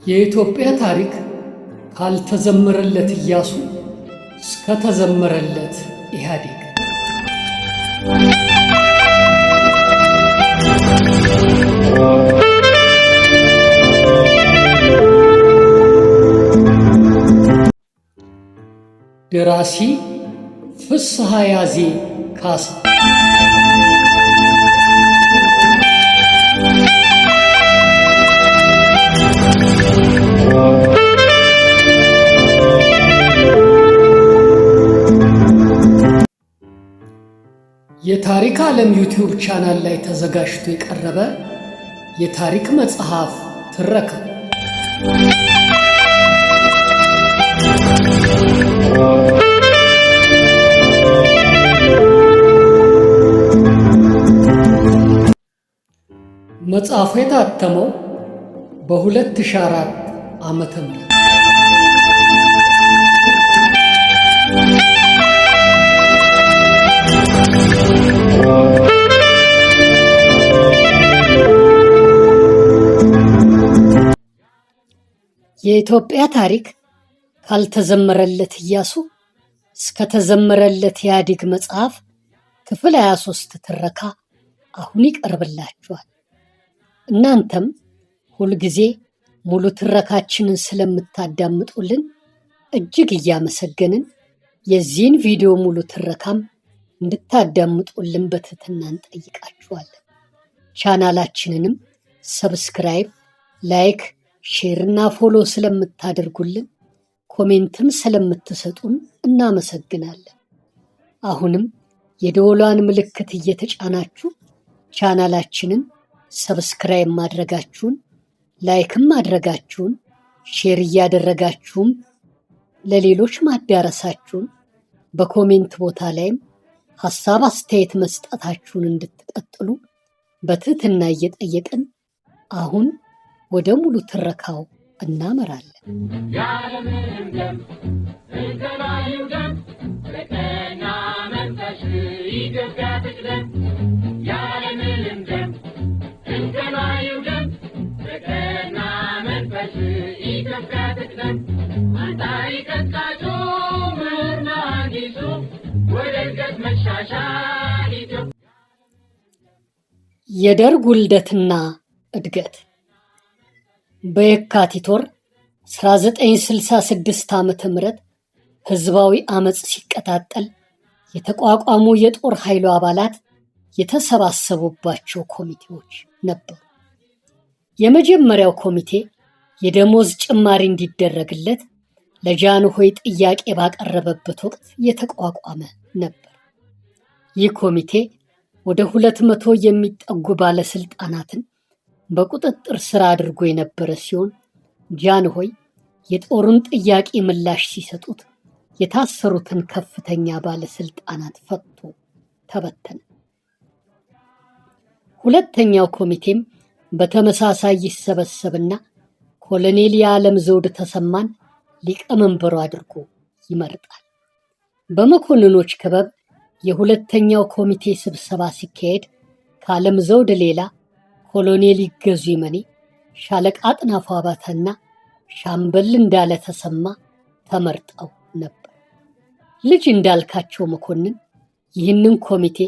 የኢትዮጵያ ታሪክ ካልተዘመረለት ኢያሱ እስከ ተዘመረለት ኢህአዴግ። ደራሲ ፍስሐ ያዜ ካሳ። የታሪክ ዓለም ዩቲዩብ ቻናል ላይ ተዘጋጅቶ የቀረበ የታሪክ መጽሐፍ ትረካ። መጽሐፉ የታተመው በ2004 ዓመተ ምህረት። የኢትዮጵያ ታሪክ ካልተዘመረለት ኢያሱ እስከ ተዘመረለት ኢህአዴግ መጽሐፍ ክፍል 23 ትረካ አሁን ይቀርብላችኋል። እናንተም ሁልጊዜ ሙሉ ትረካችንን ስለምታዳምጡልን እጅግ እያመሰገንን የዚህን ቪዲዮ ሙሉ ትረካም እንድታዳምጡልን በትህትና እንጠይቃችኋለን። ቻናላችንንም ሰብስክራይብ፣ ላይክ፣ ሼር እና ፎሎ ስለምታደርጉልን ኮሜንትም ስለምትሰጡን እናመሰግናለን። አሁንም የደወሏን ምልክት እየተጫናችሁ ቻናላችንን ሰብስክራይብ ማድረጋችሁን፣ ላይክም ማድረጋችሁን፣ ሼር እያደረጋችሁም ለሌሎች ማዳረሳችሁን፣ በኮሜንት ቦታ ላይም ሐሳብ አስተያየት መስጠታችሁን እንድትቀጥሉ በትህትና እየጠየቅን አሁን ወደ ሙሉ ትረካው እናመራለን። ያለምንም ደም እንተናዩ ደም በቀና መንፈስ ኢትዮጵያ ትቅደም። ያለምንም ደም እንተናዩ ደም በቀና መንፈስ ኢትዮጵያ ትቅደም። አንታይ ቀጣጩ ምርና አዲሱ ወደ እድገት መሻሻል ኢትዮጵያ። የደርግ ውልደትና እድገት በየካቲት ወር 1966 ዓመተ ምህረት ህዝባዊ አመጽ ሲቀጣጠል የተቋቋሙ የጦር ኃይሉ አባላት የተሰባሰቡባቸው ኮሚቴዎች ነበሩ። የመጀመሪያው ኮሚቴ የደሞዝ ጭማሪ እንዲደረግለት ለጃንሆይ ጥያቄ ባቀረበበት ወቅት የተቋቋመ ነበር። ይህ ኮሚቴ ወደ 200 የሚጠጉ ባለስልጣናትን በቁጥጥር ስር አድርጎ የነበረ ሲሆን ጃንሆይ የጦሩን ጥያቄ ምላሽ ሲሰጡት የታሰሩትን ከፍተኛ ባለስልጣናት ፈቶ ተበተነ። ሁለተኛው ኮሚቴም በተመሳሳይ ይሰበሰብና ኮሎኔል የዓለም ዘውድ ተሰማን ሊቀመንበሩ አድርጎ ይመርጣል። በመኮንኖች ክበብ የሁለተኛው ኮሚቴ ስብሰባ ሲካሄድ ከዓለም ዘውድ ሌላ ኮሎኔል ይገዙ ይመኔ፣ ሻለቃ አጥናፉ አባተና ሻምበል እንዳለ ተሰማ ተመርጠው ነበር። ልጅ እንዳልካቸው መኮንን ይህንን ኮሚቴ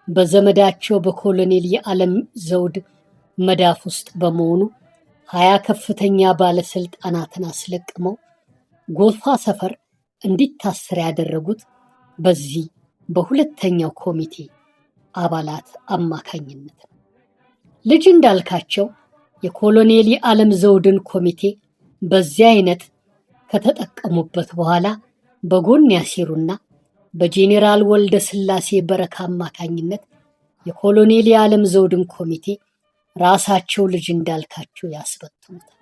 በዘመዳቸው በኮሎኔል የዓለም ዘውድ መዳፍ ውስጥ በመሆኑ 20 ከፍተኛ ባለስልጣናትን አስለቅመው ጎፋ ሰፈር እንዲታሰር ያደረጉት በዚህ በሁለተኛው ኮሚቴ አባላት አማካኝነት ነው። ልጅ እንዳልካቸው የኮሎኔል የዓለም ዘውድን ኮሚቴ በዚህ አይነት ከተጠቀሙበት በኋላ በጎን ያሴሩና በጄኔራል ወልደ ስላሴ በረካ አማካኝነት የኮሎኔል የዓለም ዘውድን ኮሚቴ ራሳቸው ልጅ እንዳልካቸው ያስበትኑታል።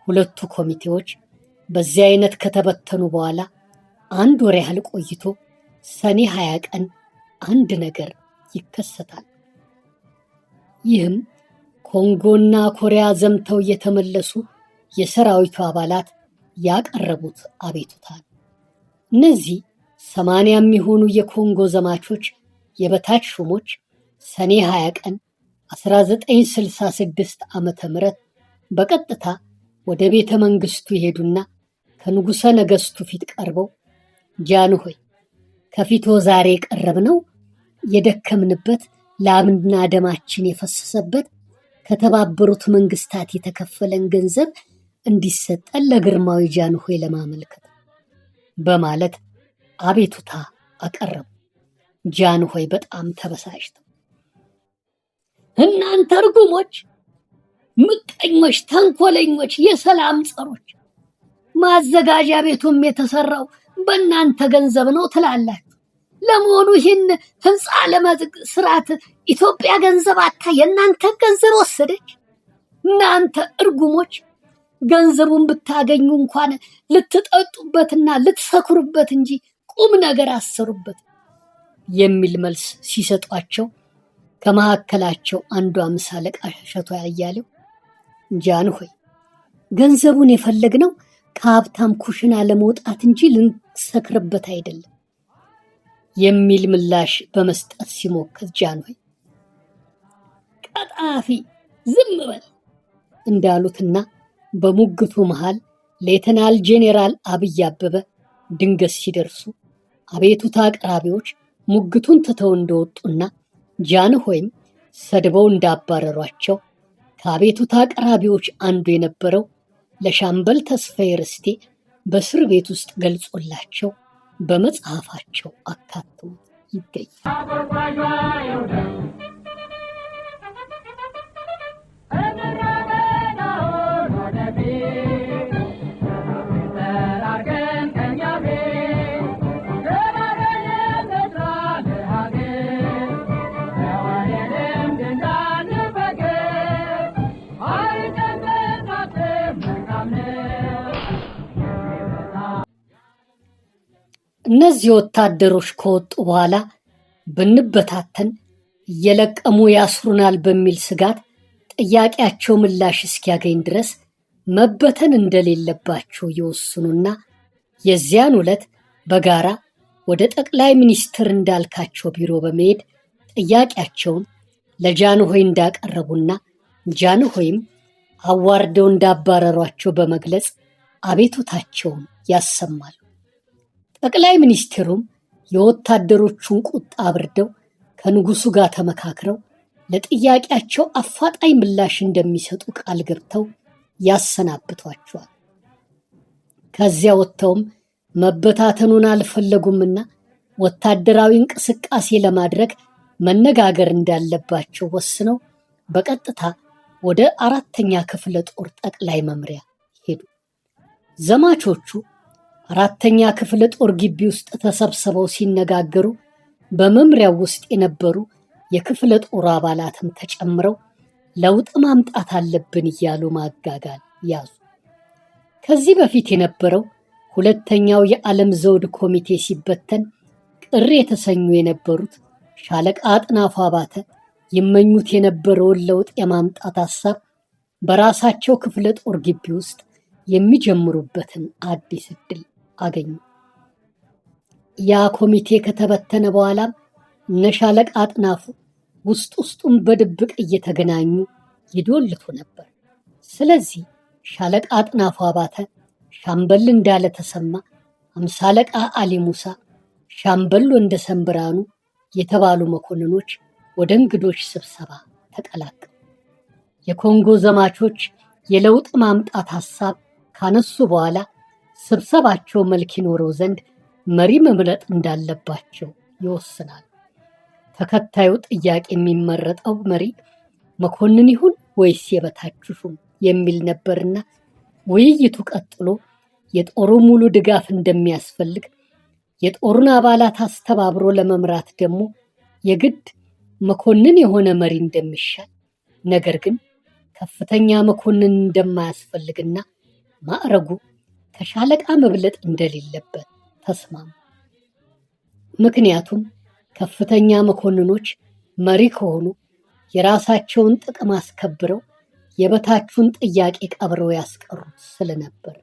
ሁለቱ ኮሚቴዎች በዚህ አይነት ከተበተኑ በኋላ አንድ ወር ያህል ቆይቶ ሰኔ 20 ቀን አንድ ነገር ይከሰታል። ይህም ኮንጎና ኮሪያ ዘምተው የተመለሱ የሰራዊቱ አባላት ያቀረቡት አቤቱታ ነው። እነዚህ 80 የሚሆኑ የኮንጎ ዘማቾች የበታች ሹሞች ሰኔ 20 ቀን 1966 ዓመተ ምህረት በቀጥታ ወደ ቤተ መንግስቱ ይሄዱና ከንጉሠ ነገሥቱ ፊት ቀርበው ጃንሆይ ከፊቶ ዛሬ የቀረብነው የደከምንበት ላምና ደማችን የፈሰሰበት ከተባበሩት መንግስታት የተከፈለን ገንዘብ እንዲሰጠን ለግርማዊ ጃንሆይ ለማመልከት በማለት አቤቱታ አቀረቡ። ጃንሆይ በጣም ተበሳጭተው እናንተ ርጉሞች፣ ምቀኞች፣ ተንኮለኞች፣ የሰላም ጸሮች ማዘጋጃ ቤቱም የተሰራው በእናንተ ገንዘብ ነው ትላላችሁ። ለመሆኑ ይህን ህንፃ ለመስራት ኢትዮጵያ ገንዘብ አታ የእናንተ ገንዘብ ወሰደች? እናንተ እርጉሞች ገንዘቡን ብታገኙ እንኳን ልትጠጡበትና ልትሰክሩበት እንጂ ቁም ነገር አሰሩበት የሚል መልስ ሲሰጧቸው ከመካከላቸው አንዱ አምሳ አለቃ እሸቱ አያሌው ጃንሆይ ገንዘቡን የፈለግነው ከሀብታም ኩሽና ለመውጣት እንጂ ልንሰክርበት አይደለም የሚል ምላሽ በመስጠት ሲሞክት ጃንሆይ ቀጣፊ ዝም በል እንዳሉትና በሙግቱ መሃል ሌተናል ጄኔራል አብይ አበበ ድንገት ሲደርሱ አቤቱታ አቅራቢዎች ሙግቱን ትተው እንደወጡና ጃንሆይም ሰድበው እንዳባረሯቸው ከአቤቱታ አቅራቢዎች አንዱ የነበረው ለሻምበል ተስፋዬ ርስቴ በእስር ቤት ውስጥ ገልጾላቸው በመጽሐፋቸው አካተው ይገኛል። እነዚህ ወታደሮች ከወጡ በኋላ ብንበታተን እየለቀሙ ያስሩናል በሚል ስጋት ጥያቄያቸው ምላሽ እስኪያገኝ ድረስ መበተን እንደሌለባቸው ይወስኑና የዚያን ዕለት በጋራ ወደ ጠቅላይ ሚኒስትር እንዳልካቸው ቢሮ በመሄድ ጥያቄያቸውን ለጃንሆይ እንዳቀረቡና ጃንሆይም አዋርደው እንዳባረሯቸው በመግለጽ አቤቱታቸውን ያሰማሉ። ጠቅላይ ሚኒስትሩም የወታደሮቹን ቁጣ አብርደው ከንጉሱ ጋር ተመካክረው ለጥያቄያቸው አፋጣኝ ምላሽ እንደሚሰጡ ቃል ገብተው ያሰናብቷቸዋል። ከዚያ ወጥተውም መበታተኑን አልፈለጉምና ወታደራዊ እንቅስቃሴ ለማድረግ መነጋገር እንዳለባቸው ወስነው በቀጥታ ወደ 4ኛ ክፍለ ጦር ጠቅላይ መምሪያ ሄዱ። ዘማቾቹ 4ኛ ክፍለ ጦር ግቢ ውስጥ ተሰብስበው ሲነጋገሩ በመምሪያው ውስጥ የነበሩ የክፍለ ጦር አባላትም ተጨምረው ለውጥ ማምጣት አለብን እያሉ ማጋጋል ያዙ። ከዚህ በፊት የነበረው 2ኛው የዓለም ዘውድ ኮሚቴ ሲበተን ቅር የተሰኙ የነበሩት ሻለቃ አጥናፉ አባተ ይመኙት የነበረውን ለውጥ የማምጣት ሐሳብ በራሳቸው ክፍለ ጦር ግቢ ውስጥ የሚጀምሩበትን አዲስ ዕድል አገኙ። ያ ኮሚቴ ከተበተነ በኋላም እነ ሻለቃ አጥናፉ ውስጡን በድብቅ እየተገናኙ ይዶልቱ ነበር። ስለዚህ ሻለቃ አጥናፉ አባተ፣ ሻምበል እንዳለ ተሰማ፣ 50 አለቃ አሊ ሙሳ፣ ሻምበል ወንደሰን ብርሃኑ የተባሉ መኮንኖች ወደ እንግዶች ስብሰባ ተቀላቀሉ። የኮንጎ ዘማቾች የለውጥ ማምጣት ሐሳብ ካነሱ በኋላ ስብሰባቸው መልክ ይኖረው ዘንድ መሪ መምረጥ እንዳለባቸው ይወስናል። ተከታዩ ጥያቄ የሚመረጠው መሪ መኮንን ይሁን ወይስ የበታች ሹም የሚል ነበርና ውይይቱ ቀጥሎ የጦሩ ሙሉ ድጋፍ እንደሚያስፈልግ፣ የጦሩን አባላት አስተባብሮ ለመምራት ደግሞ የግድ መኮንን የሆነ መሪ እንደሚሻል፣ ነገር ግን ከፍተኛ መኮንን እንደማያስፈልግና ማዕረጉ ከሻለቃ መብለጥ እንደሌለበት ተስማሙ። ምክንያቱም ከፍተኛ መኮንኖች መሪ ከሆኑ የራሳቸውን ጥቅም አስከብረው የበታቹን ጥያቄ ቀብረው ያስቀሩት ስለነበር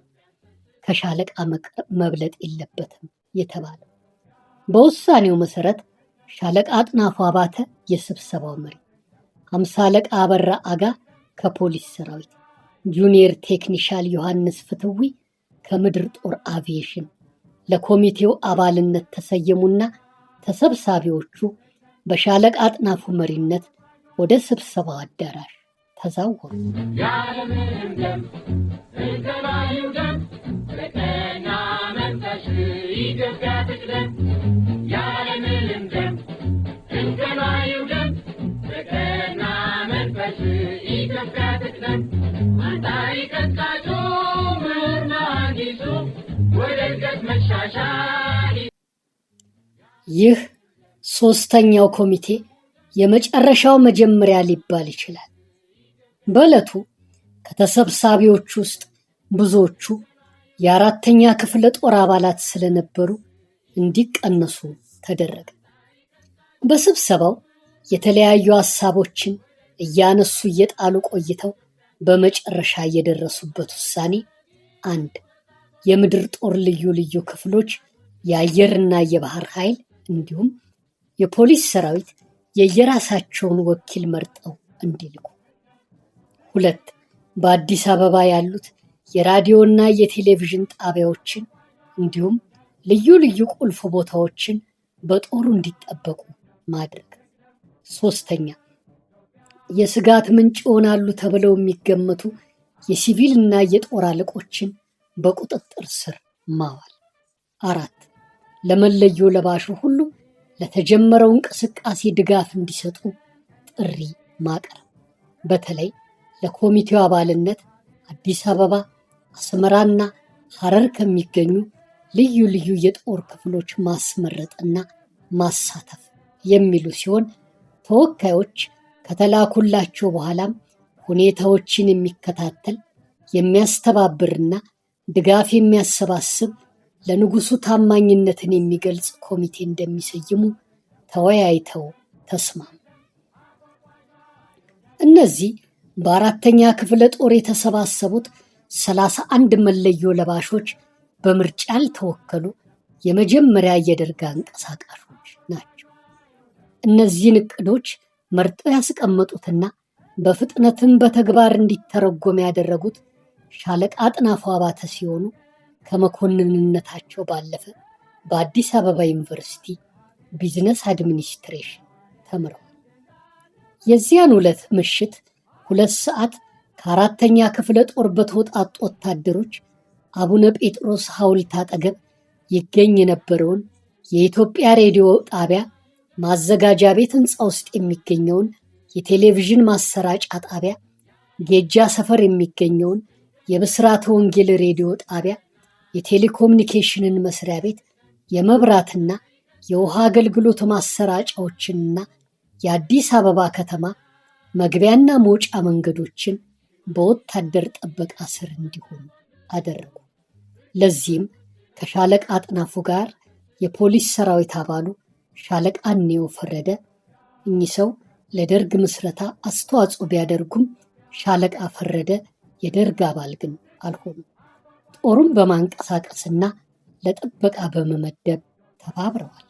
ከሻለቃ መብለጥ የለበትም የተባለ። በውሳኔው መሰረት ሻለቃ አጥናፉ አባተ የስብሰባው መሪ፣ 50 አለቃ አበራ አጋ ከፖሊስ ሰራዊት፣ ጁኒየር ቴክኒሻል ዮሐንስ ፍትዊ ከምድር ጦር አቪዬሽን ለኮሚቴው አባልነት ተሰየሙና ተሰብሳቢዎቹ በሻለቃ አጥናፉ መሪነት ወደ ስብሰባው አዳራሽ ተዛወሩ። ያለምንም ደም እንተባዩ ደም ለቀና መንፈስ ኢትዮጵያ ትቅደም። ያለምንም ደም እንተባዩ ደም ለቀና መንፈስ ኢትዮጵያ ትቅደም። አንታይ ቀጣጩ ምርማጊሱ ወደ እድገት መሻሻል። ይህ ሶስተኛው ኮሚቴ የመጨረሻው መጀመሪያ ሊባል ይችላል። በዕለቱ ከተሰብሳቢዎች ውስጥ ብዙዎቹ የአራተኛ ክፍለ ጦር አባላት ስለነበሩ እንዲቀነሱ ተደረገ። በስብሰባው የተለያዩ ሀሳቦችን እያነሱ እየጣሉ ቆይተው በመጨረሻ የደረሱበት ውሳኔ 1. የምድር ጦር ልዩ ልዩ ክፍሎች የአየርና የባህር ኃይል እንዲሁም የፖሊስ ሰራዊት የየራሳቸውን ወኪል መርጠው እንዲልኩ። 2. በአዲስ አበባ ያሉት የራዲዮና የቴሌቪዥን ጣቢያዎችን እንዲሁም ልዩ ልዩ ቁልፍ ቦታዎችን በጦሩ እንዲጠበቁ ማድረግ። 3. የስጋት ምንጭ ይሆናሉ ተብለው የሚገመቱ የሲቪልና የጦር አለቆችን በቁጥጥር ስር ማዋል። 4. ለመለዮ ለባሹ ሁሉ ለተጀመረው እንቅስቃሴ ድጋፍ እንዲሰጡ ጥሪ ማቅረብ። በተለይ ለኮሚቴው አባልነት አዲስ አበባ፣ አስመራና ሐረር ከሚገኙ ልዩ ልዩ የጦር ክፍሎች ማስመረጥና ማሳተፍ የሚሉ ሲሆን ተወካዮች ከተላኩላቸው በኋላም ሁኔታዎችን የሚከታተል የሚያስተባብርና ድጋፍ የሚያሰባስብ ለንጉሱ ታማኝነትን የሚገልጽ ኮሚቴ እንደሚሰይሙ ተወያይተው ተስማሙ። እነዚህ በአራተኛ ክፍለ ጦር የተሰባሰቡት 31 መለዮ ለባሾች በምርጫ ያልተወከሉ የመጀመሪያ የደርግ አንቀሳቃሾች ናቸው። እነዚህን እቅዶች መርጠው ያስቀመጡትና በፍጥነትም በተግባር እንዲተረጎም ያደረጉት ሻለቃ አጥናፉ አባተ ሲሆኑ ከመኮንንነታቸው ባለፈ በአዲስ አበባ ዩኒቨርሲቲ ቢዝነስ አድሚኒስትሬሽን ተምረዋል። የዚያን ዕለት ምሽት 2 ሰዓት ከአራተኛ ክፍለ ጦር በተወጣጡ ወታደሮች አቡነ ጴጥሮስ ሐውልት አጠገብ ይገኝ የነበረውን የኢትዮጵያ ሬዲዮ ጣቢያ ማዘጋጃ ቤት ህንፃ ውስጥ የሚገኘውን የቴሌቪዥን ማሰራጫ ጣቢያ፣ ጌጃ ሰፈር የሚገኘውን የብስራተ ወንጌል ሬዲዮ ጣቢያ፣ የቴሌኮሙኒኬሽንን መስሪያ ቤት፣ የመብራትና የውሃ አገልግሎት ማሰራጫዎችንና የአዲስ አበባ ከተማ መግቢያና መውጫ መንገዶችን በወታደር ጥበቃ ስር እንዲሆኑ አደረጉ። ለዚህም ከሻለቃ አጥናፉ ጋር የፖሊስ ሰራዊት አባሉ ሻለቃ እንየው ፈረደ፣ እኚህ ሰው ለደርግ ምስረታ አስተዋጽኦ ቢያደርጉም ሻለቃ ፈረደ የደርግ አባል ግን አልሆኑም። ጦሩን በማንቀሳቀስና ለጥበቃ በመመደብ ተባብረዋል።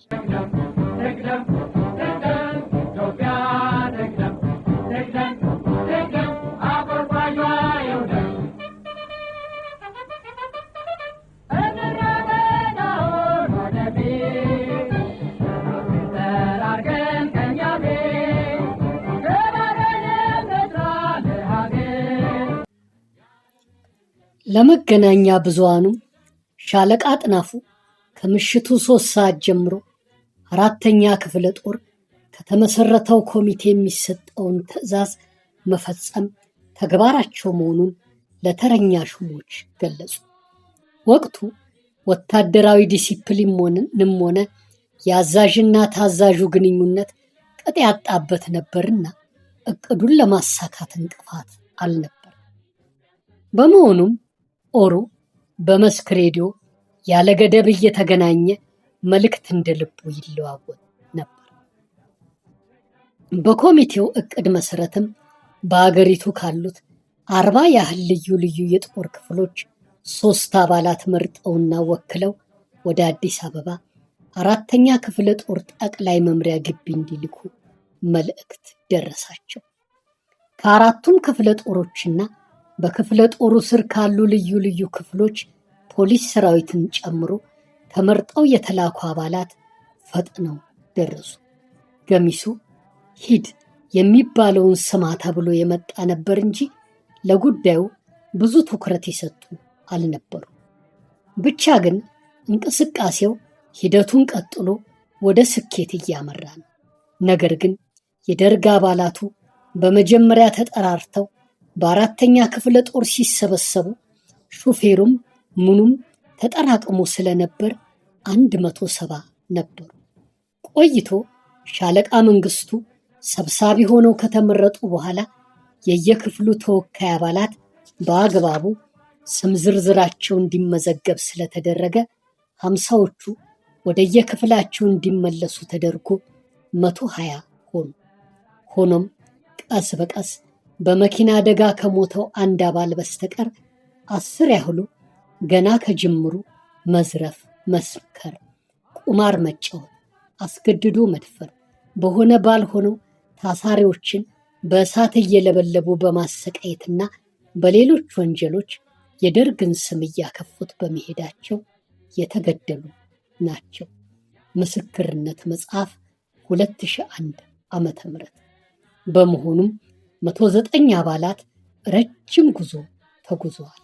ለመገናኛ ብዙሃኑም ሻለቃ አጥናፉ ከምሽቱ 3 ሰዓት ጀምሮ አራተኛ ክፍለ ጦር ከተመሰረተው ኮሚቴ የሚሰጠውን ትዕዛዝ መፈጸም ተግባራቸው መሆኑን ለተረኛ ሹሞች ገለጹ። ወቅቱ ወታደራዊ ዲሲፕሊንም ሆነ የአዛዥና ታዛዡ ግንኙነት ቅጥ ያጣበት ነበርና እቅዱን ለማሳካት እንቅፋት አልነበር። በመሆኑም ጦሩ በመስክ ሬዲዮ ያለ ገደብ እየተገናኘ መልእክት እንደ ልቡ ይለዋወጥ ነበር። በኮሚቴው እቅድ መሰረትም በአገሪቱ ካሉት 40 ያህል ልዩ ልዩ የጦር ክፍሎች 3 አባላት መርጠውና ወክለው ወደ አዲስ አበባ አራተኛ ክፍለ ጦር ጠቅላይ መምሪያ ግቢ እንዲልኩ መልእክት ደረሳቸው። ከአራቱም ክፍለ ጦሮችና በክፍለ ጦሩ ስር ካሉ ልዩ ልዩ ክፍሎች ፖሊስ ሰራዊትን ጨምሮ ተመርጠው የተላኩ አባላት ፈጥነው ደረሱ። ገሚሱ ሂድ የሚባለውን ስማ ተብሎ የመጣ ነበር እንጂ ለጉዳዩ ብዙ ትኩረት የሰጡ አልነበሩ። ብቻ ግን እንቅስቃሴው ሂደቱን ቀጥሎ ወደ ስኬት እያመራ ነው። ነገር ግን የደርግ አባላቱ በመጀመሪያ ተጠራርተው በአራተኛ ክፍለ ጦር ሲሰበሰቡ ሹፌሩም ምኑም ተጠራቅሞ ስለነበር 170 ነበሩ። ቆይቶ ሻለቃ መንግስቱ ሰብሳቢ ሆነው ከተመረጡ በኋላ የየክፍሉ ተወካይ አባላት በአግባቡ ስም ዝርዝራቸው እንዲመዘገብ ስለተደረገ 50ዎቹ ወደየክፍላቸው እንዲመለሱ ተደርጎ 120 ሆኑ። ሆኖም ቀስ በቀስ በመኪና አደጋ ከሞተው አንድ አባል በስተቀር 10 ያህሉ ገና ከጅምሩ መዝረፍ፣ መስከር፣ ቁማር መጫወት፣ አስገድዶ መድፈር፣ በሆነ ባልሆነው ታሳሪዎችን በእሳት እየለበለቡ በማሰቃየትና በሌሎች ወንጀሎች የደርግን ስም እያከፉት በመሄዳቸው የተገደሉ ናቸው። ምስክርነት መጽሐፍ 2001 ዓመተ ምህረት። በመሆኑም 109 አባላት ረጅም ጉዞ ተጉዘዋል።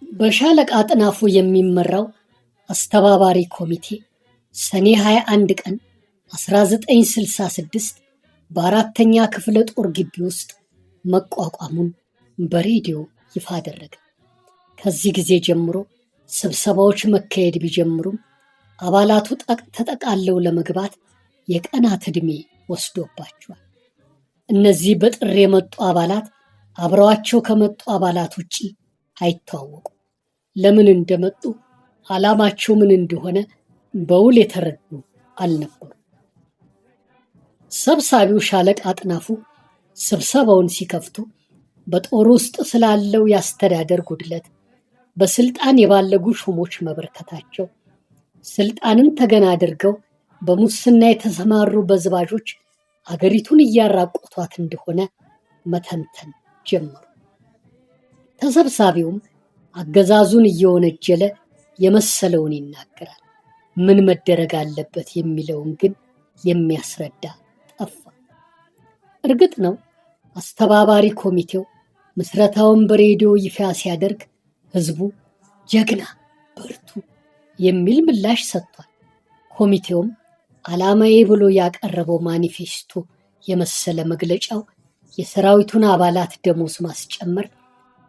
በሻለቃ አጥናፉ የሚመራው አስተባባሪ ኮሚቴ ሰኔ 21 ቀን 1966 በአራተኛ ክፍለ ጦር ግቢ ውስጥ መቋቋሙን በሬዲዮ ይፋ አደረገ። ከዚህ ጊዜ ጀምሮ ስብሰባዎች መካሄድ ቢጀምሩም አባላቱ ተጠቃለው ለመግባት የቀናት ዕድሜ ወስዶባቸዋል። እነዚህ በጥሪ የመጡ አባላት አብረዋቸው ከመጡ አባላት ውጪ አይተዋወቁም። ለምን እንደመጡ ዓላማቸው ምን እንደሆነ በውል የተረዱ አልነበሩ። ሰብሳቢው ሻለቃ አጥናፉ ስብሰባውን ሲከፍቱ በጦር ውስጥ ስላለው የአስተዳደር ጉድለት፣ በስልጣን የባለጉ ሹሞች መበርከታቸው፣ ስልጣንን ተገን አድርገው በሙስና የተሰማሩ በዝባዦች አገሪቱን እያራቆቷት እንደሆነ መተንተን ጀመሩ። ተሰብሳቢውም አገዛዙን እየወነጀለ የመሰለውን ይናገራል። ምን መደረግ አለበት የሚለውን ግን የሚያስረዳ ጠፋ። እርግጥ ነው አስተባባሪ ኮሚቴው ምስረታውን በሬዲዮ ይፋ ሲያደርግ ህዝቡ ጀግና፣ በርቱ የሚል ምላሽ ሰጥቷል። ኮሚቴውም ዓላማዬ ብሎ ያቀረበው ማኒፌስቶ የመሰለ መግለጫው የሰራዊቱን አባላት ደሞዝ ማስጨመር፣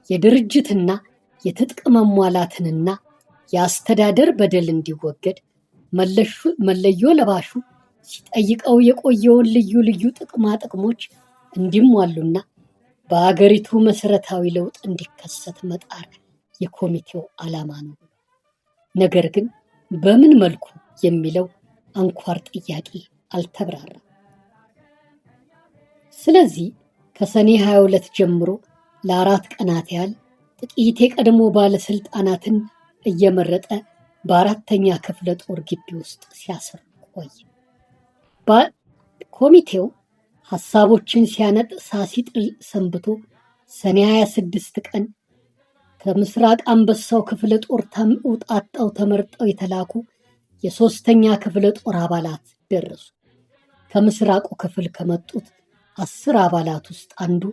የድርጅትና የትጥቅ መሟላትንና የአስተዳደር በደል እንዲወገድ፣ መለዮ ለባሹ ሲጠይቀው የቆየውን ልዩ ልዩ ጥቅማ ጥቅሞች እንዲሟሉና በአገሪቱ መሰረታዊ ለውጥ እንዲከሰት መጣር የኮሚቴው ዓላማ ነው። ነገር ግን በምን መልኩ የሚለው አንኳር ጥያቄ አልተብራራም። ስለዚህ ከሰኔ 22 ጀምሮ ለ4 ቀናት ያህል ጥቂት የቀድሞ ባለስልጣናትን እየመረጠ በአራተኛ ክፍለ ጦር ግቢ ውስጥ ሲያስር ቆየ። ኮሚቴው ሐሳቦችን ሲያነጥሳ ሲጥል ሰንብቶ ሰኔ 26 ቀን ከምስራቅ አንበሳው ክፍለ ጦር ተውጣጣው ተመርጠው የተላኩ የሶስተኛ ክፍለ ጦር አባላት ደረሱ። ከምስራቁ ክፍል ከመጡት 10 አባላት ውስጥ አንዱ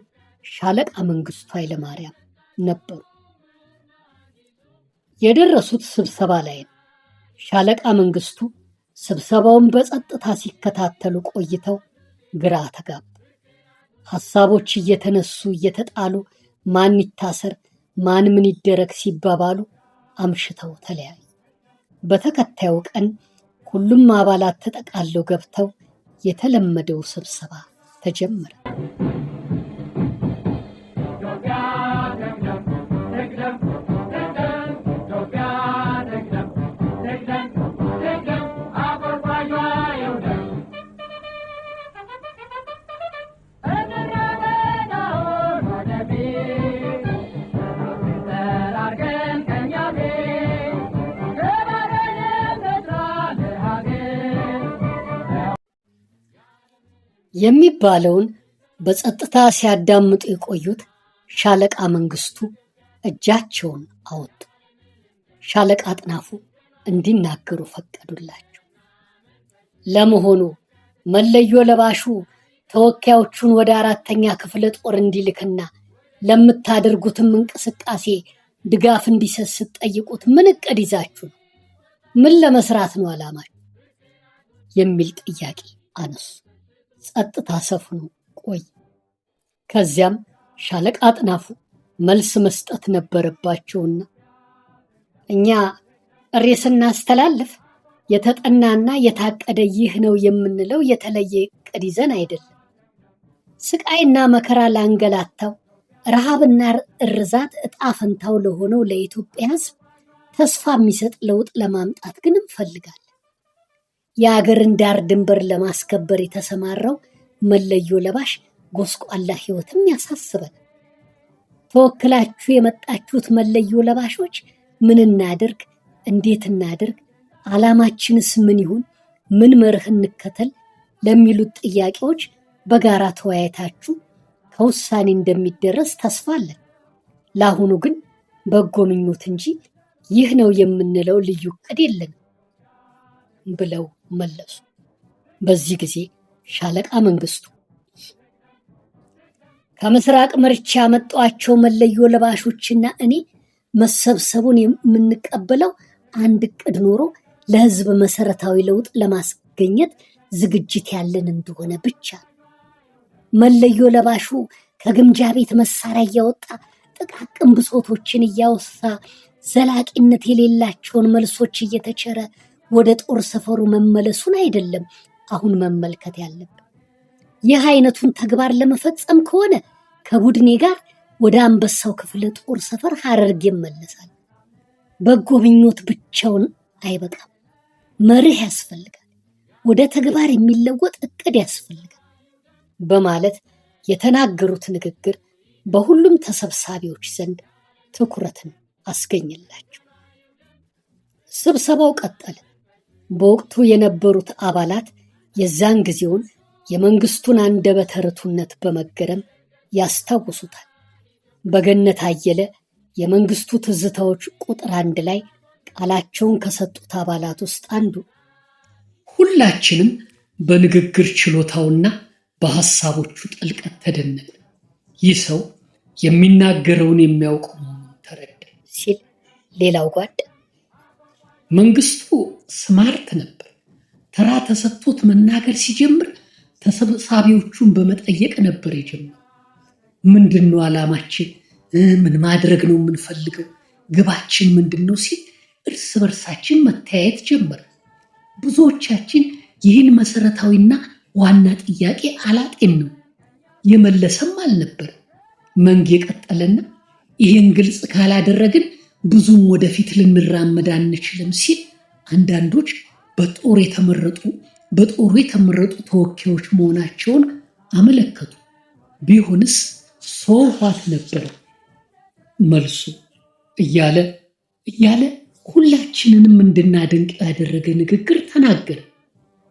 ሻለቃ መንግስቱ ኃይለማርያም ነበሩ። የደረሱት ስብሰባ ላይ ነው። ሻለቃ መንግስቱ ስብሰባውን በጸጥታ ሲከታተሉ ቆይተው ግራ ተጋቡ። ሐሳቦች እየተነሱ እየተጣሉ ማን ይታሰር ማን ምን ይደረግ ሲባባሉ አምሽተው ተለያዩ። በተከታዩ ቀን ሁሉም አባላት ተጠቃለው ገብተው የተለመደው ስብሰባ ተጀመረ። የሚባለውን በጸጥታ ሲያዳምጡ የቆዩት ሻለቃ መንግስቱ እጃቸውን አወጡ። ሻለቃ አጥናፉ እንዲናገሩ ፈቀዱላቸው። ለመሆኑ መለዮ ለባሹ ተወካዮቹን ወደ 4ኛ ክፍለ ጦር እንዲልክና ለምታደርጉትም እንቅስቃሴ ድጋፍ እንዲሰጥ ስትጠይቁት ምን እቅድ ይዛችሁ ነው? ምን ለመስራት ነው ዓላማችሁ? የሚል ጥያቄ አነሱ። ጸጥታ ሰፍኖ ቆይ። ከዚያም ሻለቃ አጥናፉ መልስ መስጠት ነበረባቸውና እኛ ጥሪ ስናስተላልፍ የተጠናና የታቀደ ይህ ነው የምንለው የተለየ እቅድ ይዘን አይደለም። ስቃይና መከራ ላንገላታው፣ ረሃብና እርዛት እጣ ፈንታው ለሆነው ለኢትዮጵያ ሕዝብ ተስፋ የሚሰጥ ለውጥ ለማምጣት ግን እንፈልጋለን። የአገርን ዳር ድንበር ለማስከበር የተሰማራው መለዮ ለባሽ ጎስቋላ ሕይወትም ያሳስበናል። ተወክላችሁ የመጣችሁት መለዮ ለባሾች ምን እናድርግ፣ እንዴት እናድርግ፣ ዓላማችንስ ምን ይሁን፣ ምን መርህ እንከተል ለሚሉት ጥያቄዎች በጋራ ተወያይታችሁ ከውሳኔ እንደሚደረስ ተስፋ አለን። ለአሁኑ ግን በጎ ምኞት እንጂ ይህ ነው የምንለው ልዩ ዕቅድ የለንም ብለው መለሱ። በዚህ ጊዜ ሻለቃ መንግስቱ ከምስራቅ መርቻ ያመጧቸው መለዮ ለባሾችና እኔ መሰብሰቡን የምንቀበለው አንድ ዕቅድ ኖሮ ለህዝብ መሰረታዊ ለውጥ ለማስገኘት ዝግጅት ያለን እንደሆነ ብቻ ነው። መለዮ ለባሹ ከግምጃ ቤት መሳሪያ እያወጣ ጥቃቅን ብሶቶችን እያወሳ ዘላቂነት የሌላቸውን መልሶች እየተቸረ ወደ ጦር ሰፈሩ መመለሱን አይደለም አሁን መመልከት ያለብን። ይህ አይነቱን ተግባር ለመፈጸም ከሆነ ከቡድኔ ጋር ወደ አንበሳው ክፍለ ጦር ሰፈር ሐረርጌ ይመለሳል። በጎ ምኞት ብቻውን አይበቃም፣ መርህ ያስፈልጋል። ወደ ተግባር የሚለወጥ ዕቅድ ያስፈልጋል በማለት የተናገሩት ንግግር በሁሉም ተሰብሳቢዎች ዘንድ ትኩረትን አስገኝላቸው። ስብሰባው ቀጠለ። በወቅቱ የነበሩት አባላት የዛን ጊዜውን የመንግስቱን አንደበተ ርቱዕነት በመገረም ያስታውሱታል። በገነት አየለ የመንግስቱ ትዝታዎች ቁጥር 1 ላይ ቃላቸውን ከሰጡት አባላት ውስጥ አንዱ ሁላችንም በንግግር ችሎታውና በሐሳቦቹ ጥልቀት ተደነቀ። ይህ ሰው የሚናገረውን የሚያውቅ መሆኑን ተረዳ ሲል፣ ሌላው ጓድ መንግስቱ ስማርት ነበር። ተራ ተሰጥቶት መናገር ሲጀምር ተሰብሳቢዎቹን በመጠየቅ ነበር የጀመረው። ምንድነው ዓላማችን? ምን ማድረግ ነው የምንፈልገው? ግባችን ምንድነው ሲል እርስ በርሳችን መተያየት ጀመረ። ብዙዎቻችን ይህን መሰረታዊና ዋና ጥያቄ አላጤንም፣ የመለሰም አልነበር። መንጌ ቀጠለና ይህን ግልጽ ካላደረግን ብዙም ወደፊት ልንራመድ አንችልም ሲል አንዳንዶች በጦሩ የተመረጡ ተወካዮች መሆናቸውን አመለከቱ። ቢሆንስ ሶዋት ነበር መልሱ እያለ ሁላችንንም እንድናደንቅ ያደረገ ንግግር ተናገረ።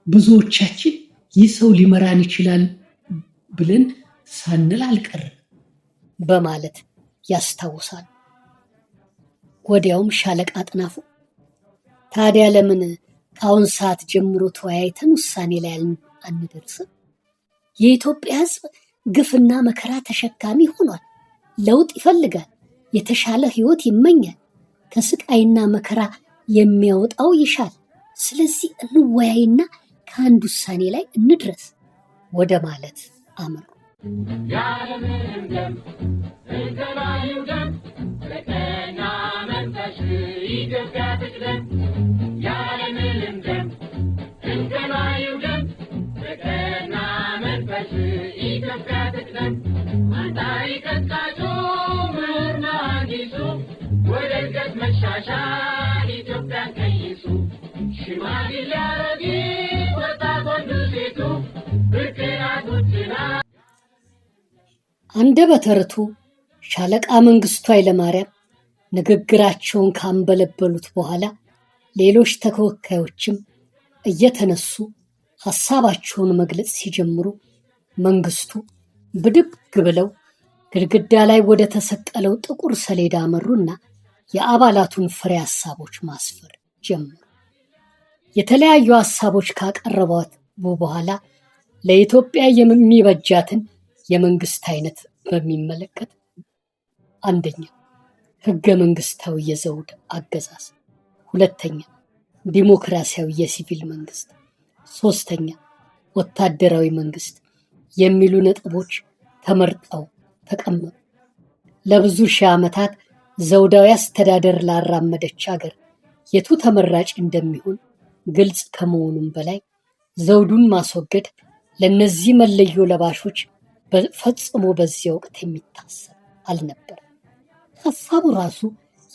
ብዙዎቻችን ይህ ሰው ሊመራን ይችላል ብለን ሳንል አልቀረም በማለት ያስታውሳል። ወዲያውም ሻለቃ አጥናፉ ታዲያ ለምን ከአሁን ሰዓት ጀምሮ ተወያይተን ውሳኔ ላይ አንደርስም? የኢትዮጵያ ሕዝብ ግፍና መከራ ተሸካሚ ሆኗል። ለውጥ ይፈልጋል። የተሻለ ህይወት ይመኛል። ከስቃይና መከራ የሚያወጣው ይሻል። ስለዚህ እንወያይና ከአንድ ውሳኔ ላይ እንድረስ ወደ ማለት አመሩ። አንደበተ ርቱዕ ሻለቃ መንግስቱ ኃይለማርያም ንግግራቸውን ካንበለበሉት በኋላ ሌሎች ተወካዮችም እየተነሱ ሐሳባቸውን መግለጽ ሲጀምሩ መንግስቱ ብድግ ብለው ግድግዳ ላይ ወደ ተሰቀለው ጥቁር ሰሌዳ አመሩና የአባላቱን ፍሬ ሐሳቦች ማስፈር ጀመሩ። የተለያዩ ሐሳቦች ካቀረቧት በኋላ ለኢትዮጵያ የሚበጃትን የመንግስት አይነት በሚመለከት አንደኛ ህገ መንግስታዊ የዘውድ አገዛዝ፣ ሁለተኛ ዲሞክራሲያዊ የሲቪል መንግስት፣ ሶስተኛ ወታደራዊ መንግስት የሚሉ ነጥቦች ተመርጠው ተቀመጡ። ለብዙ ሺህ ዓመታት ዘውዳዊ አስተዳደር ላራመደች ሀገር የቱ ተመራጭ እንደሚሆን ግልጽ ከመሆኑም በላይ ዘውዱን ማስወገድ ለነዚህ መለዮ ለባሾች ፈጽሞ በዚያ ወቅት የሚታሰብ አልነበረም። ሐሳቡ ራሱ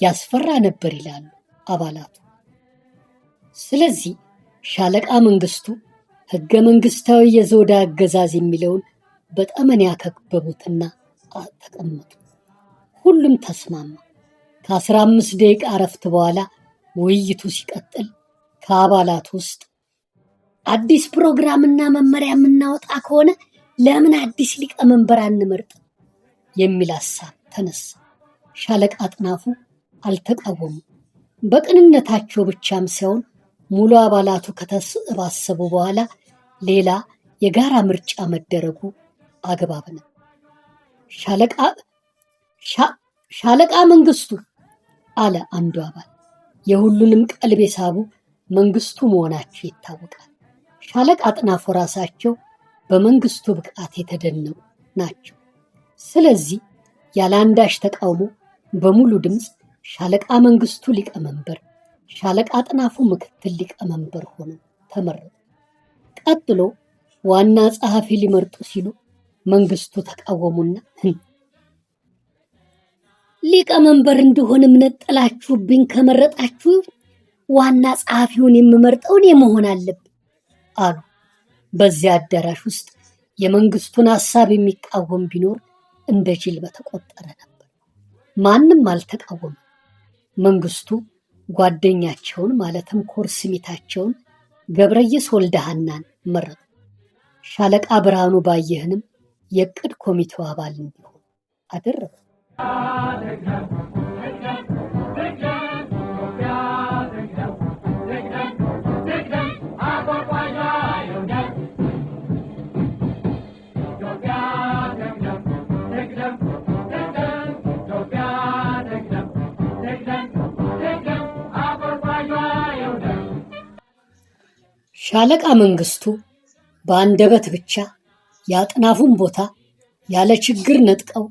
ያስፈራ ነበር ይላሉ አባላቱ። ስለዚህ ሻለቃ መንግስቱ ህገ መንግስታዊ የዘውድ አገዛዝ የሚለውን በጠመኔ ያከበቡትና ተቀመጡ። ሁሉም ተስማማ። ከ15 ደቂቃ እረፍት በኋላ ውይይቱ ሲቀጥል ከአባላት ውስጥ አዲስ ፕሮግራምና መመሪያ የምናወጣ ከሆነ ለምን አዲስ ሊቀመንበር አንመርጥም የሚል ሐሳብ ተነሳ። ሻለቃ አጥናፉ አልተቃወሙም። በቅንነታቸው ብቻም ሳይሆን ሙሉ አባላቱ ከተሰባሰቡ በኋላ ሌላ የጋራ ምርጫ መደረጉ አግባብ ነው። ሻለቃ መንግስቱ አለ አንዱ አባል። የሁሉንም ቀልብ የሳቡ መንግስቱ መሆናቸው ይታወቃል። ሻለቃ አጥናፉ ራሳቸው በመንግስቱ ብቃት የተደነቁ ናቸው። ስለዚህ ያለ አንዳች ተቃውሞ በሙሉ ድምፅ ሻለቃ መንግስቱ ሊቀመንበር፣ ሻለቃ አጥናፉ ምክትል ሊቀመንበር ሆነው ተመረጡ። ቀጥሎ ዋና ጸሐፊ ሊመርጡ ሲሉ መንግስቱ ተቃወሙና ሊቀመንበር እንደሆነ እምነት ጥላችሁብኝ ከመረጣችሁ ዋና ጸሐፊውን የምመርጠውን የመሆን አለብን አሉ። በዚያ አዳራሽ ውስጥ የመንግስቱን ሐሳብ የሚቃወም ቢኖር እንደ ጅል በተቆጠረ ነበር። ማንም አልተቃወመም። መንግስቱ ጓደኛቸውን ማለትም ኮርስሚታቸውን ገብረየስ ወልደሃናን መረጡ። ሻለቃ ብርሃኑ ባየህንም የቅድ ኮሚቴው አባል እንዲሆን አደረጉ። ሻለቃ መንግስቱ በአንደበት ብቻ የአጥናፉን ቦታ ያለ ችግር ነጥቀው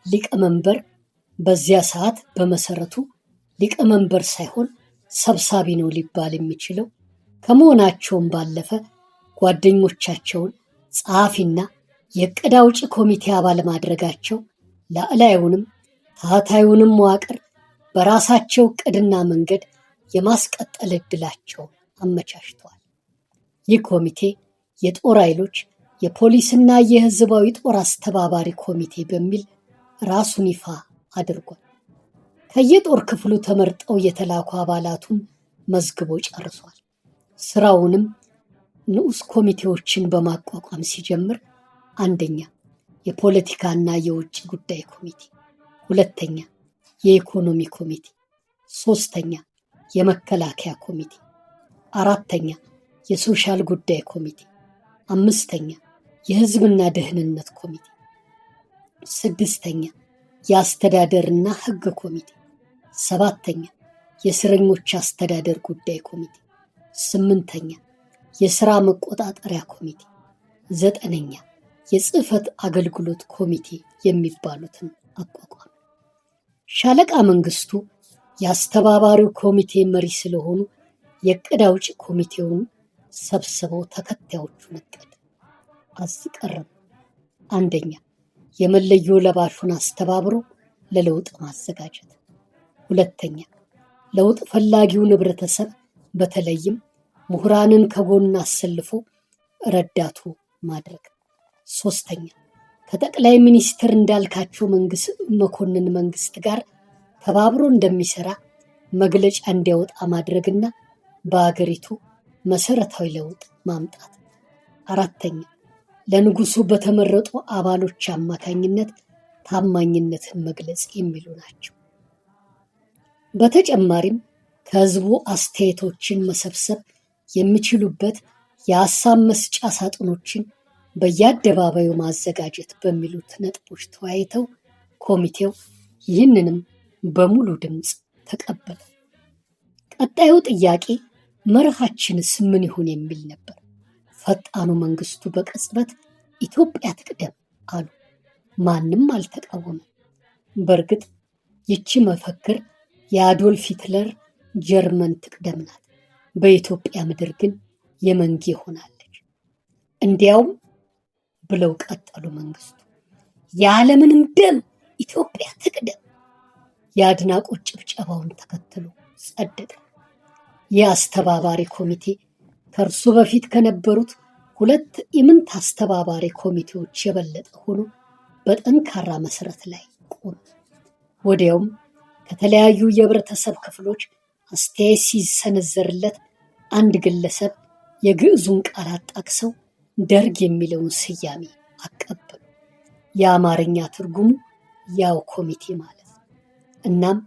ሊቀመንበር፣ በዚያ ሰዓት በመሰረቱ ሊቀመንበር ሳይሆን ሰብሳቢ ነው ሊባል የሚችለው ከመሆናቸውም ባለፈ ጓደኞቻቸውን ጸሐፊና የዕቅድ አውጪ ኮሚቴ አባል ማድረጋቸው ላዕላዩንም ታህታዩንም መዋቅር በራሳቸው ዕቅድና መንገድ የማስቀጠል ዕድላቸውን አመቻችተዋል። ይህ ኮሚቴ የጦር ኃይሎች የፖሊስና የህዝባዊ ጦር አስተባባሪ ኮሚቴ በሚል ራሱን ይፋ አድርጓል። ከየጦር ክፍሉ ተመርጠው የተላኩ አባላቱን መዝግቦ ጨርሷል። ስራውንም ንዑስ ኮሚቴዎችን በማቋቋም ሲጀምር አንደኛ የፖለቲካና የውጭ ጉዳይ ኮሚቴ፣ ሁለተኛ የኢኮኖሚ ኮሚቴ፣ ሶስተኛ የመከላከያ ኮሚቴ፣ አራተኛ የሶሻል ጉዳይ ኮሚቴ፣ አምስተኛ የህዝብና ደህንነት ኮሚቴ፣ ስድስተኛ የአስተዳደርና ህግ ኮሚቴ፣ ሰባተኛ የእስረኞች አስተዳደር ጉዳይ ኮሚቴ፣ ስምንተኛ የሥራ መቆጣጠሪያ ኮሚቴ፣ ዘጠነኛ የጽህፈት አገልግሎት ኮሚቴ የሚባሉትን አቋቋመ። ሻለቃ መንግስቱ የአስተባባሪው ኮሚቴ መሪ ስለሆኑ የዕቅድ አውጪ ኮሚቴውን ሰብስበው ተከታዮቹን ዕቅድ አስቀረቡ። አንደኛ የመለዮ ለባሹን አስተባብሮ ለለውጥ ማዘጋጀት፣ ሁለተኛ ለውጥ ፈላጊውን ህብረተሰብ በተለይም ምሁራንን ከጎን አሰልፎ ረዳቱ ማድረግ፣ ሶስተኛ ከጠቅላይ ሚኒስትር እንዳልካቸው መኮንን መንግስት ጋር ተባብሮ እንደሚሰራ መግለጫ እንዲያወጣ ማድረግና በአገሪቱ መሰረታዊ ለውጥ ማምጣት፣ አራተኛ ለንጉሱ በተመረጡ አባሎች አማካኝነት ታማኝነትን መግለጽ የሚሉ ናቸው። በተጨማሪም ከህዝቡ አስተያየቶችን መሰብሰብ የሚችሉበት የሀሳብ መስጫ ሳጥኖችን በየአደባባዩ ማዘጋጀት በሚሉት ነጥቦች ተወያይተው ኮሚቴው ይህንንም በሙሉ ድምፅ ተቀበለ። ቀጣዩ ጥያቄ መርሃችንስ ምን ይሁን የሚል ነበር። ፈጣኑ መንግስቱ በቅጽበት ኢትዮጵያ ትቅደም አሉ። ማንም አልተቃወመም። በእርግጥ ይቺ መፈክር የአዶልፍ ሂትለር ጀርመን ትቅደም ናት። በኢትዮጵያ ምድር ግን የመንጌ ሆናለች። እንዲያውም ብለው ቀጠሉ መንግስቱ፣ ያለምንም ደም ኢትዮጵያ ትቅደም። የአድናቆት ጭብጨባውን ተከትሎ ጸደቀ። የአስተባባሪ ኮሚቴ ከእርሱ በፊት ከነበሩት ሁለት ኢምንት አስተባባሪ ኮሚቴዎች የበለጠ ሆኖ በጠንካራ መሰረት ላይ ቆመ። ወዲያውም ከተለያዩ የህብረተሰብ ክፍሎች አስተያየት ሲሰነዘርለት አንድ ግለሰብ የግዕዙን ቃል አጣቅሰው ደርግ የሚለውን ስያሜ አቀበሉ። የአማርኛ ትርጉሙ ያው ኮሚቴ ማለት ነው። እናም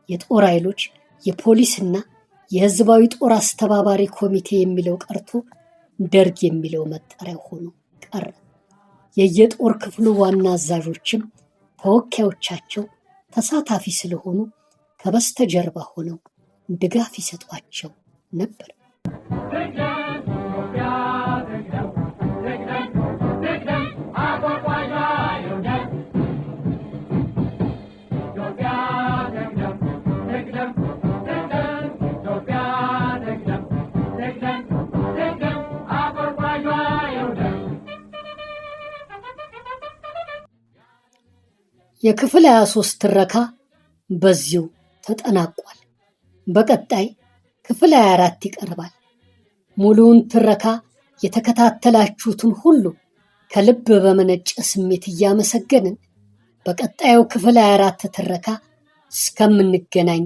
የጦር ኃይሎች የፖሊስና የህዝባዊ ጦር አስተባባሪ ኮሚቴ የሚለው ቀርቶ ደርግ የሚለው መጠሪያ ሆኖ ቀረ። የየጦር ክፍሉ ዋና አዛዦችም ተወካዮቻቸው ተሳታፊ ስለሆኑ ከበስተጀርባ ሆነው ድጋፍ ይሰጧቸው ነበር። የክፍል 23 ትረካ በዚሁ ተጠናቋል። በቀጣይ ክፍል 24 ይቀርባል። ሙሉውን ትረካ የተከታተላችሁትን ሁሉ ከልብ በመነጨ ስሜት እያመሰገንን በቀጣዩ ክፍል 24 ትረካ እስከምንገናኝ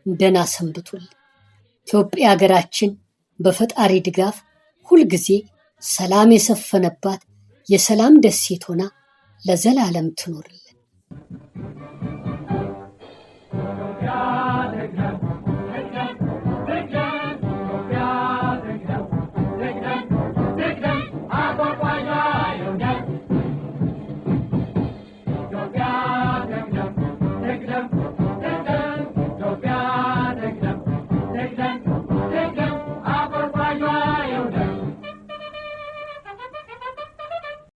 ደህና ሰንብቱል። ኢትዮጵያ ሀገራችን በፈጣሪ ድጋፍ ሁልጊዜ ሰላም የሰፈነባት የሰላም ደሴት ሆና ለዘላለም ትኖርልን።